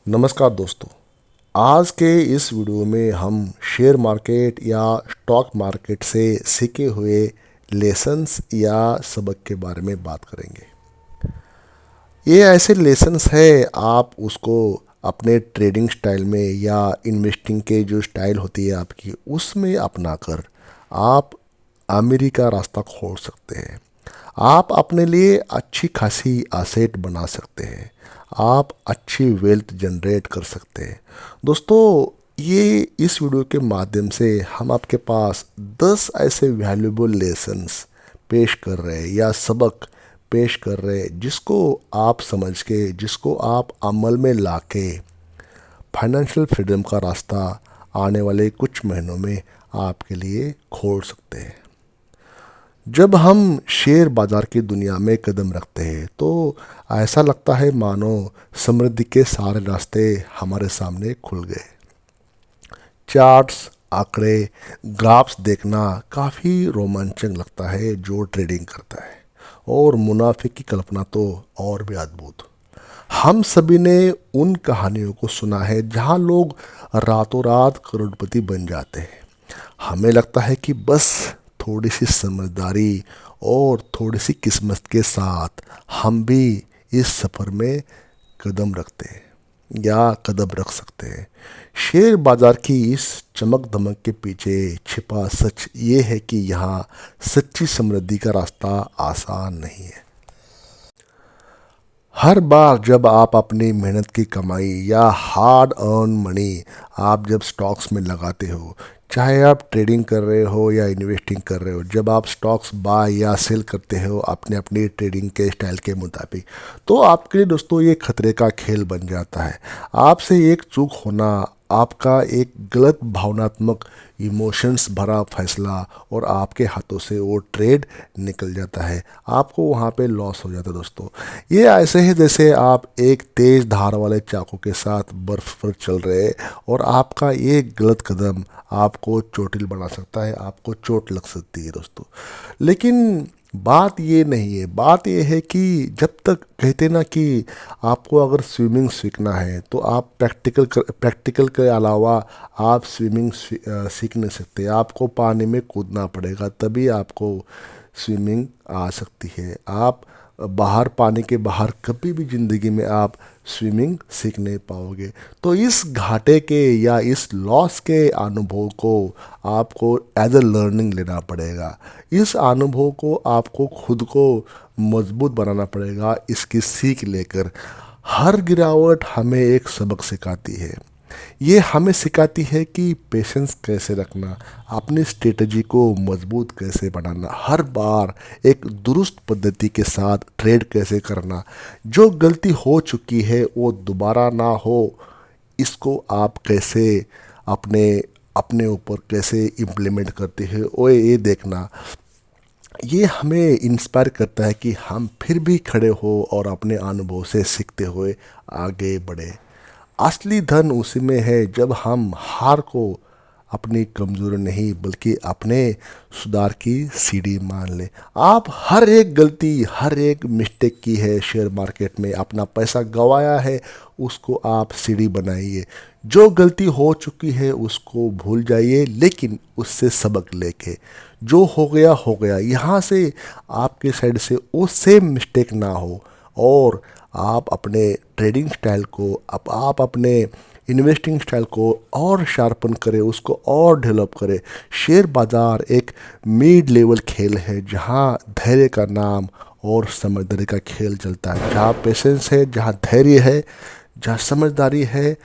नमस्कार दोस्तों। आज के इस वीडियो में हम शेयर मार्केट या स्टॉक मार्केट से सीखे हुए लेसन्स या सबक के बारे में बात करेंगे। ये ऐसे लेसन्स है, आप उसको अपने ट्रेडिंग स्टाइल में या इन्वेस्टिंग के जो स्टाइल होती है आपकी, उसमें अपना कर आप अमीरी का रास्ता खोल सकते हैं। आप अपने लिए अच्छी खासी एसेट बना सकते हैं। आप अच्छी वेल्थ जनरेट कर सकते हैं। दोस्तों, ये इस वीडियो के माध्यम से हम आपके पास 10 ऐसे वैल्यूएबल लेसन्स पेश कर रहे हैं या सबक पेश कर रहे हैं, जिसको आप समझ के, जिसको आप अमल में लाके फाइनेंशियल फ्रीडम का रास्ता आने वाले कुछ महीनों में आपके लिए खोल सकते हैं। जब हम शेयर बाजार की दुनिया में कदम रखते हैं तो ऐसा लगता है मानो समृद्धि के सारे रास्ते हमारे सामने खुल गए। चार्ट्स, आंकड़े, ग्राफ्स देखना काफ़ी रोमांचक लगता है जो ट्रेडिंग करता है, और मुनाफे की कल्पना तो और भी अद्भुत। हम सभी ने उन कहानियों को सुना है जहां लोग रातों रात करोड़पति बन जाते हैं। हमें लगता है कि बस थोड़ी सी समझदारी और थोड़ी सी किस्मत के साथ हम भी इस सफ़र में कदम रखते हैं या कदम रख सकते हैं। शेयर बाजार की इस चमक धमक के पीछे छिपा सच ये है कि यहाँ सच्ची समृद्धि का रास्ता आसान नहीं है। हर बार जब आप अपनी मेहनत की कमाई या हार्ड अर्न मनी आप जब स्टॉक्स में लगाते हो, चाहे आप ट्रेडिंग कर रहे हो या इन्वेस्टिंग कर रहे हो, जब आप स्टॉक्स बाय या सेल करते हो अपने अपने ट्रेडिंग के स्टाइल के मुताबिक, तो आपके लिए दोस्तों ये खतरे का खेल बन जाता है। आपसे एक चूक होना, आपका एक गलत भावनात्मक इमोशंस भरा फैसला, और आपके हाथों से वो ट्रेड निकल जाता है, आपको वहाँ पे लॉस हो जाता है। दोस्तों, ये ऐसे है जैसे आप एक तेज़ धार वाले चाकू के साथ बर्फ़ पर चल रहे हैं, और आपका एक गलत कदम आपको चोटिल बना सकता है, आपको चोट लग सकती है दोस्तों। लेकिन बात ये नहीं है, बात ये है कि जब तक कहते ना कि आपको अगर स्विमिंग सीखना है तो आप प्रैक्टिकल के अलावा आप स्विमिंग सीख नहीं सकते। आपको पानी में कूदना पड़ेगा, तभी आपको स्विमिंग आ सकती है। आप बाहर, पानी के बाहर कभी भी ज़िंदगी में आप स्विमिंग सीख नहीं पाओगे। तो इस घाटे के या इस लॉस के अनुभव को आपको एज अ लर्निंग लेना पड़ेगा। इस अनुभव को आपको खुद को मजबूत बनाना पड़ेगा, इसकी सीख लेकर। हर गिरावट हमें एक सबक सिखाती है। ये हमें सिखाती है कि पेशेंस कैसे रखना, अपनी स्ट्रेटजी को मजबूत कैसे बनाना, हर बार एक दुरुस्त पद्धति के साथ ट्रेड कैसे करना, जो गलती हो चुकी है वो दोबारा ना हो, इसको आप कैसे अपने अपने ऊपर कैसे इम्प्लीमेंट करते हैं, वो ये देखना। ये हमें इंस्पायर करता है कि हम फिर भी खड़े हो और अपने अनुभव से सीखते हुए आगे बढ़े। असली धन उसी में है जब हम हार को अपनी कमजोरी नहीं बल्कि अपने सुधार की सीढ़ी मान लें। आप हर एक गलती, हर एक मिस्टेक की है शेयर मार्केट में, अपना पैसा गंवाया है, उसको आप सीढ़ी बनाइए। जो गलती हो चुकी है उसको भूल जाइए, लेकिन उससे सबक लेके जो हो गया, यहाँ से आपके साइड से वो सेम मिस्टेक ना हो, और आप अपने ट्रेडिंग स्टाइल को, आप अपने इन्वेस्टिंग स्टाइल को और शार्पन करें, उसको और डेवलप करें। शेयर बाज़ार एक मिड लेवल खेल है जहाँ धैर्य का नाम और समझदारी का खेल चलता है। जहाँ पेशेंस है, जहाँ धैर्य है, जहाँ समझदारी है,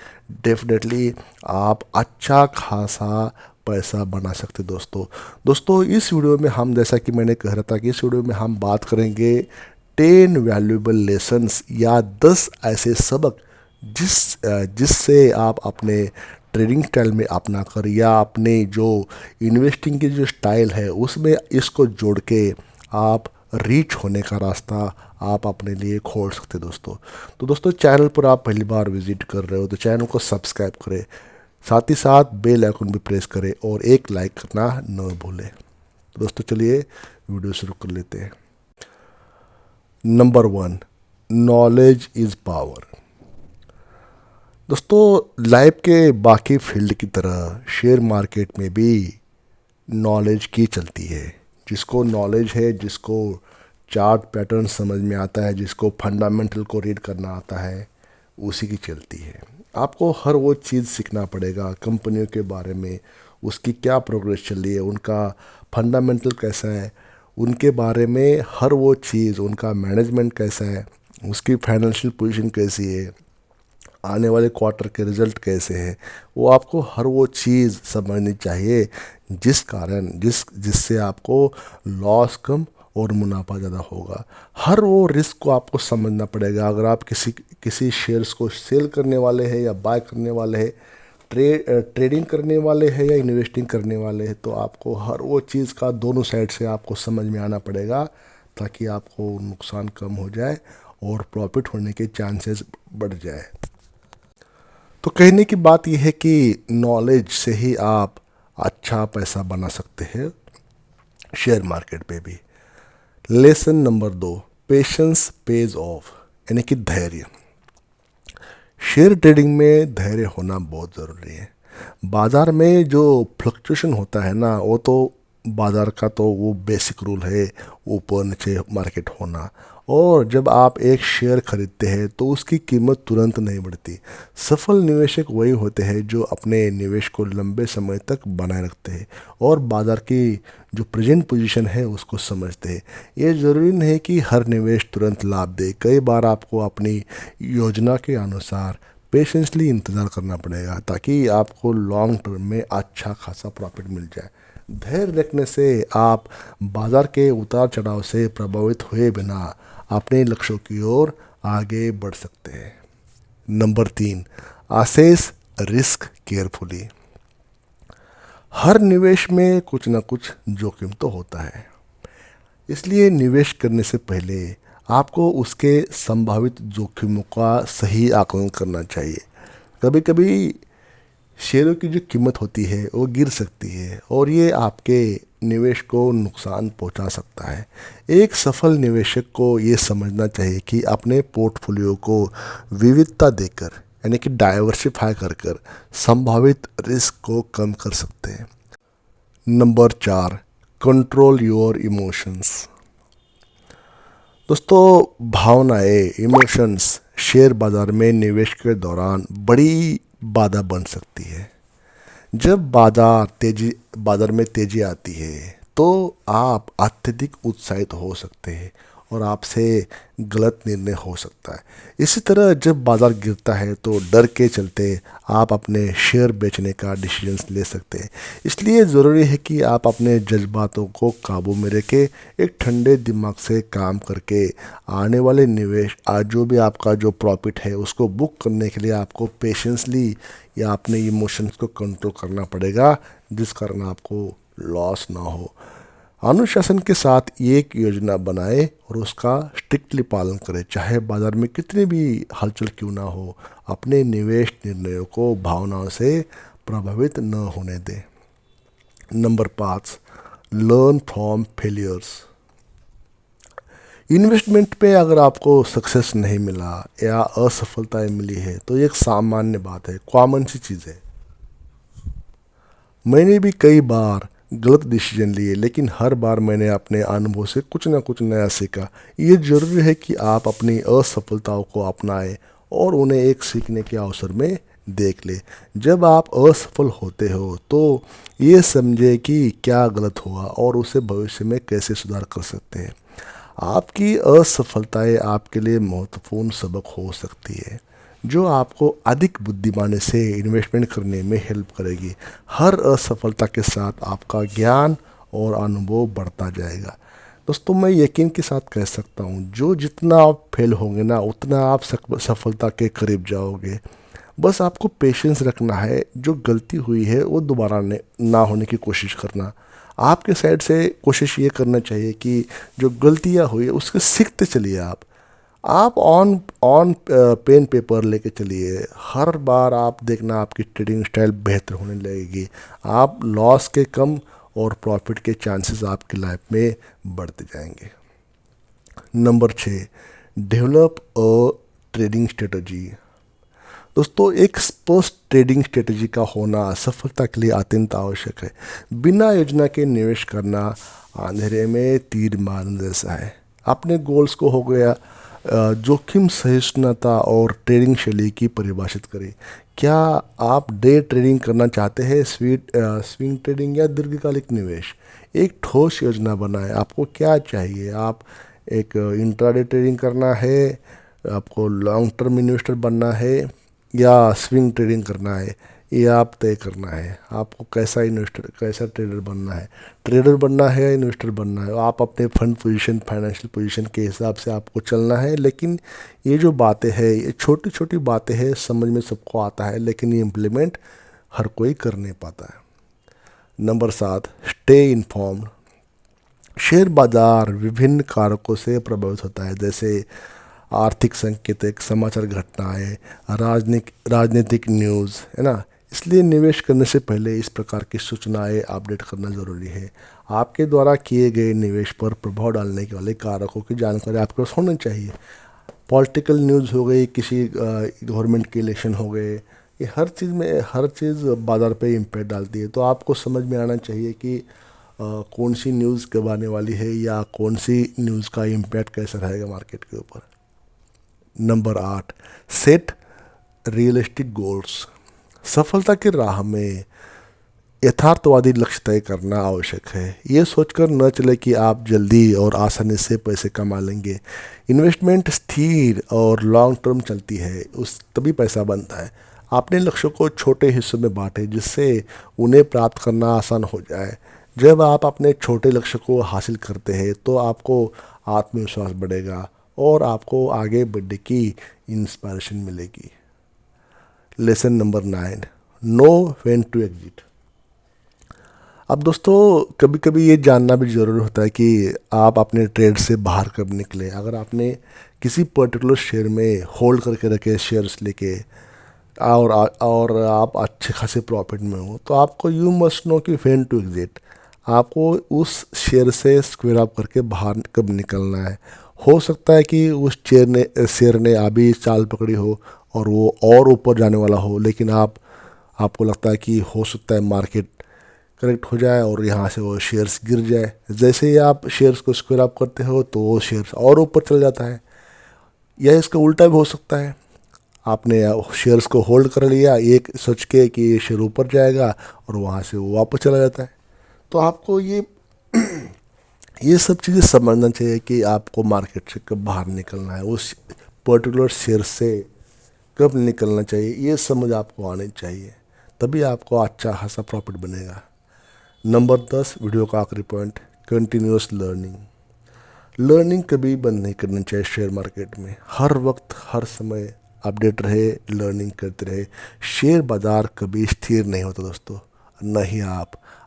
डेफिनेटली आप अच्छा खासा पैसा बना सकते। दोस्तों, इस वीडियो में हम, जैसा कि मैंने कह रहा था कि इस वीडियो में हम बात करेंगे 10 वैल्यूएबल लेसन्स या 10 ऐसे सबक जिससे आप अपने ट्रेडिंग स्टाइल में अपना कर, या अपने जो इन्वेस्टिंग की जो स्टाइल है उसमें इसको जोड़ के आप रीच होने का रास्ता आप अपने लिए खोल सकते। दोस्तों, चैनल पर आप पहली बार विजिट कर रहे हो तो चैनल को सब्सक्राइब करें, साथ ही साथ बेल आइकन भी प्रेस करें, और एक लाइक करना न भूलें। दोस्तों, चलिए वीडियो शुरू कर लेते हैं। Number 1, knowledge is power. दोस्तों, लाइफ के बाकी फील्ड की तरह शेयर मार्केट में भी नॉलेज की चलती है। जिसको नॉलेज है, जिसको चार्ट पैटर्न समझ में आता है, जिसको फंडामेंटल को रीड करना आता है, उसी की चलती है। आपको हर वो चीज़ सीखना पड़ेगा कंपनियों के बारे में, उसकी क्या प्रोग्रेस चल रही है, उनका फंडामेंटल कैसा है, उनके बारे में हर वो चीज़, उनका मैनेजमेंट कैसा है, उसकी फाइनेंशियल पोजीशन कैसी है, आने वाले क्वार्टर के रिजल्ट कैसे हैं, वो आपको हर वो चीज़ समझनी चाहिए जिस कारण जिससे आपको लॉस कम और मुनाफा ज़्यादा होगा। हर वो रिस्क को आपको समझना पड़ेगा। अगर आप किसी किसी शेयर्स को सेल करने वाले हैं या बाय करने वाले हैं, ट्रेडिंग करने वाले हैं या इन्वेस्टिंग करने वाले हैं, तो आपको हर वो चीज़ का दोनों साइड से आपको समझ में आना पड़ेगा, ताकि आपको नुकसान कम हो जाए और प्रॉफिट होने के चांसेस बढ़ जाए। तो कहने की बात यह है कि नॉलेज से ही आप अच्छा पैसा बना सकते हैं शेयर मार्केट पे भी। Lesson number 2, patience page of, यानी कि धैर्य। शेयर ट्रेडिंग में धैर्य होना बहुत ज़रूरी है। बाज़ार में जो फ्लक्चुएशन होता है ना, वो तो बाज़ार का तो वो बेसिक रूल है, ऊपर नीचे मार्केट होना। और जब आप एक शेयर खरीदते हैं तो उसकी कीमत तुरंत नहीं बढ़ती। सफल निवेशक वही होते हैं जो अपने निवेश को लंबे समय तक बनाए रखते हैं और बाज़ार की जो प्रेजेंट पोजीशन है उसको समझते हैं। ये ज़रूरी नहीं है कि हर निवेश तुरंत लाभ दे। कई बार आपको अपनी योजना के अनुसार पेशेंसली इंतज़ार करना पड़ेगा, ताकि आपको लॉन्ग टर्म में अच्छा खासा प्रॉफिट मिल जाए। धैर्य रखने से आप बाज़ार के उतार चढ़ाव से प्रभावित हुए बिना अपने लक्ष्यों की ओर आगे बढ़ सकते हैं। Number 3, assess risk carefully. हर निवेश में कुछ ना कुछ जोखिम तो होता है, इसलिए निवेश करने से पहले आपको उसके संभावित जोखिमों का सही आकलन करना चाहिए। कभी कभी शेयरों की जो कीमत होती है वो गिर सकती है और ये आपके निवेश को नुकसान पहुंचा सकता है। एक सफल निवेशक को ये समझना चाहिए कि अपने पोर्टफोलियो को विविधता देकर, यानी कि डाइवर्सिफाई कर कर संभावित रिस्क को कम कर सकते हैं। Number 4, control your emotions. दोस्तों, भावनाएं, इमोशंस शेयर बाजार में निवेश के दौरान बड़ी बाधा बन सकती है। जब बाजार में तेजी आती है तो आप अत्यधिक उत्साहित हो सकते हैं और आपसे गलत निर्णय हो सकता है। इसी तरह जब बाजार गिरता है तो डर के चलते आप अपने शेयर बेचने का डिसीजंस ले सकते हैं। इसलिए ज़रूरी है कि आप अपने जज्बातों को काबू में रखे, एक ठंडे दिमाग से काम करके आने वाले निवेश, आज जो भी आपका जो प्रॉफिट है उसको बुक करने के लिए आपको पेशेंसली या अपने इमोशंस को कंट्रोल करना पड़ेगा, जिस कारण आपको लॉस ना हो। अनुशासन के साथ एक योजना बनाए और उसका स्ट्रिक्टली पालन करें, चाहे बाजार में कितनी भी हलचल क्यों ना हो। अपने निवेश निर्णयों को भावनाओं से प्रभावित न होने दें। Number 5, learn from failures. Investment पे अगर आपको सक्सेस नहीं मिला या असफलताएं मिली है तो ये एक सामान्य बात है, कॉमन सी चीज़ है। मैंने भी कई बार गलत डिसीजन लिए, लेकिन हर बार मैंने अपने अनुभव से कुछ ना कुछ नया सीखा। ये ज़रूरी है कि आप अपनी असफलताओं को अपनाएं और उन्हें एक सीखने के अवसर में देख ले। जब आप असफल होते हो तो ये समझे कि क्या गलत हुआ और उसे भविष्य में कैसे सुधार कर सकते हैं। आपकी असफलताएं आपके लिए महत्वपूर्ण सबक हो सकती है, जो आपको अधिक बुद्धिमानी से इन्वेस्टमेंट करने में हेल्प करेगी। हर असफलता के साथ आपका ज्ञान और अनुभव बढ़ता जाएगा। दोस्तों, मैं यकीन के साथ कह सकता हूँ, जो जितना आप फेल होंगे ना उतना आप सफलता के करीब जाओगे। बस आपको पेशेंस रखना है, जो गलती हुई है वो दोबारा ना होने की कोशिश करना। आपके साइड से कोशिश ये करना चाहिए कि जो गलतियाँ हुई है उसके सीखते चलिए। आप ऑन ऑन पेन पेपर लेके चलिए। हर बार आप देखना आपकी ट्रेडिंग स्टाइल बेहतर होने लगेगी। आप लॉस के कम और प्रॉफिट के चांसेस आपकी लाइफ में बढ़ते जाएंगे। Number 6, develop a trading strategy. दोस्तों, एक स्पष्ट ट्रेडिंग स्ट्रेटेजी का होना सफलता के लिए अत्यंत आवश्यक है। बिना योजना के निवेश करना अंधेरे में तीर मारने जैसा है। अपने गोल्स को हो गया जोखिम सहिष्णुता और ट्रेडिंग शैली की परिभाषित करें। क्या आप डे ट्रेडिंग करना चाहते हैं, स्विंग ट्रेडिंग या दीर्घकालिक निवेश? एक ठोस योजना बनाएं। आपको क्या चाहिए? आप एक इंट्राडे ट्रेडिंग करना है, आपको लॉन्ग टर्म इन्वेस्टर बनना है, या स्विंग ट्रेडिंग करना है? ये आप तय करना है। आपको कैसा इन्वेस्टर, कैसा ट्रेडर बनना है? ट्रेडर बनना है या इन्वेस्टर बनना है? आप अपने फंड पोजीशन, फाइनेंशियल पोजीशन के हिसाब से आपको चलना है। लेकिन ये जो बातें हैं, ये छोटी छोटी बातें हैं, समझ में सबको आता है, लेकिन ये इम्प्लीमेंट हर कोई कर नहीं पाता है। Number 7, stay informed. शेयर बाजार विभिन्न कारकों से प्रभावित होता है, जैसे आर्थिक संकेतक, समाचार घटनाएं, राजनीतिक न्यूज़, है ना। इसलिए निवेश करने से पहले इस प्रकार की सूचनाएं अपडेट करना ज़रूरी है। आपके द्वारा किए गए निवेश पर प्रभाव डालने के वाले कारकों की जानकारी आपके पास होनी चाहिए। पॉलिटिकल न्यूज़ हो गई, किसी गवर्नमेंट के इलेक्शन हो गए, ये हर चीज़ बाज़ार पे इम्पैक्ट डालती है। तो आपको समझ में आना चाहिए कि कौन सी न्यूज़ कब आने वाली है, या कौन सी न्यूज़ का इम्पैक्ट कैसा रहेगा मार्केट के ऊपर। Number 8, set realistic goals. सफलता की राह में यथार्थवादी लक्ष्य तय करना आवश्यक है। ये सोचकर न चले कि आप जल्दी और आसानी से पैसे कमा लेंगे। इन्वेस्टमेंट स्थिर और लॉन्ग टर्म चलती है, उस तभी पैसा बनता है। अपने लक्ष्यों को छोटे हिस्सों में बांटें, जिससे उन्हें प्राप्त करना आसान हो जाए। जब आप अपने छोटे लक्ष्य को हासिल करते हैं तो आपको आत्मविश्वास बढ़ेगा और आपको आगे बढ़ने की इंस्पिरेशन मिलेगी। Lesson number 9, know when to exit. अब दोस्तों, कभी कभी ये जानना भी ज़रूरी होता है कि आप अपने ट्रेड से बाहर कब निकले। अगर आपने किसी पर्टिकुलर शेयर में होल्ड करके रखे शेयर्स लेके, और आप अच्छे खासे प्रॉफिट में हो, तो आपको यू मस्ट नो कि व्हेन टू एग्जिट। आपको उस शेयर से स्क्वेयर अप करके बाहर कब निकलना है। हो सकता है कि उस शेयर ने अभी चाल पकड़ी हो और वो और ऊपर जाने वाला हो, लेकिन आपको लगता है कि हो सकता है मार्केट करेक्ट हो जाए और यहाँ से वो शेयर्स गिर जाए। जैसे ही आप शेयर्स को स्क्वेयर अप करते हो तो वो शेयर्स और ऊपर चल जाता है। या इसका उल्टा भी हो सकता है, आपने शेयर्स को होल्ड कर लिया एक सोच के कि ये शेयर ऊपर जाएगा, और वहाँ से वो वापस चला जाता है। तो आपको ये सब चीज़ें समझना चाहिए कि आपको मार्केट से कब बाहर निकलना है, उस पर्टिकुलर शेयर से कब निकलना चाहिए, ये समझ आपको आनी चाहिए। तभी आपको अच्छा खासा प्रॉफिट बनेगा। नंबर 10, वीडियो का आखिरी पॉइंट, कंटिन्यूस लर्निंग। लर्निंग कभी बंद नहीं करनी चाहिए शेयर मार्केट में। हर वक्त, हर समय अपडेट रहे, लर्निंग करते रहे। शेयर बाज़ार कभी स्थिर नहीं होता दोस्तों, नहीं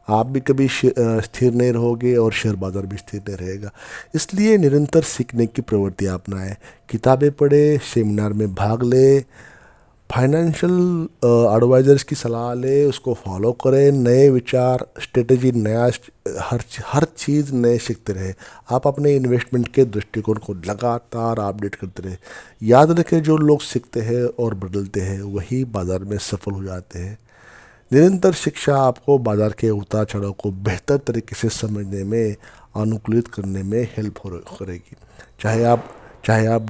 आप भी कभी स्थिर नहीं रहोगे और शेयर बाज़ार भी स्थिर नहीं रहेगा। इसलिए निरंतर सीखने की प्रवृत्ति अपनाएं। किताबें पढ़े, सेमिनार में भाग ले, फाइनेंशियल एडवाइजर्स की सलाह ले, उसको फॉलो करें। नए विचार, स्ट्रेटजी, हर चीज़ नए सीखते रहे। आप अपने इन्वेस्टमेंट के दृष्टिकोण को लगातार अपडेट करते रहे। याद रखें, जो लोग सीखते हैं और बदलते हैं वही बाज़ार में सफल हो जाते हैं। निरंतर शिक्षा आपको बाज़ार के उतार चढ़ाव को बेहतर तरीके से समझने में, अनुकूलित करने में हेल्प करेगी। चाहे आप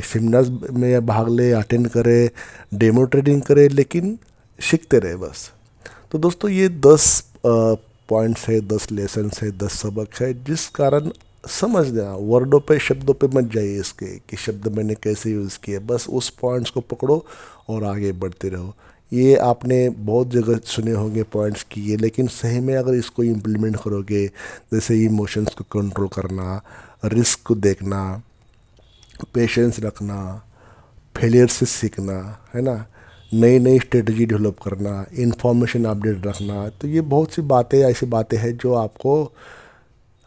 सेमिनार्स में भाग ले, अटेंड करें, डेमो ट्रेडिंग करें, लेकिन सीखते रहे बस। तो दोस्तों, ये 10 पॉइंट्स है, 10 लेसन है, 10 सबक है, जिस कारण समझना, वर्डों पे, शब्दों पे मत जाइए इसके कि शब्द मैंने कैसे यूज़ किए। बस उस पॉइंट्स को पकड़ो और आगे बढ़ते रहो। ये आपने बहुत जगह सुने होंगे पॉइंट्स की ये, लेकिन सही में अगर इसको इम्प्लीमेंट करोगे, जैसे इमोशंस को कंट्रोल करना, रिस्क को देखना, पेशेंस रखना, फेलियर से सीखना, है ना, नई नई स्ट्रेटजी डेवलप करना, इंफॉर्मेशन अपडेट रखना, तो ये बहुत सी बातें, ऐसी बातें हैं जो आपको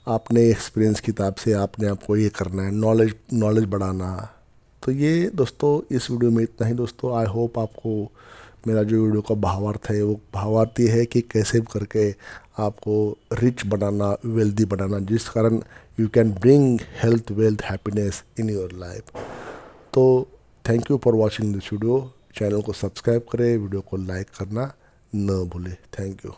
अपने एक्सपीरियंस किताब से आपने आपको ये करना है, नॉलेज बढ़ाना। तो ये दोस्तों, इस वीडियो में इतना ही दोस्तों। आई होप आपको मेरा जो वीडियो का भावार्थ है, वो भावार्थ ये है कि कैसे करके आपको रिच बनाना, वेल्दी बनाना, जिस कारण you can bring health, wealth, happiness in your life. तो thank you for watching this video. Channel को सब्सक्राइब करें, वीडियो को लाइक करना न भूलें। Thank you.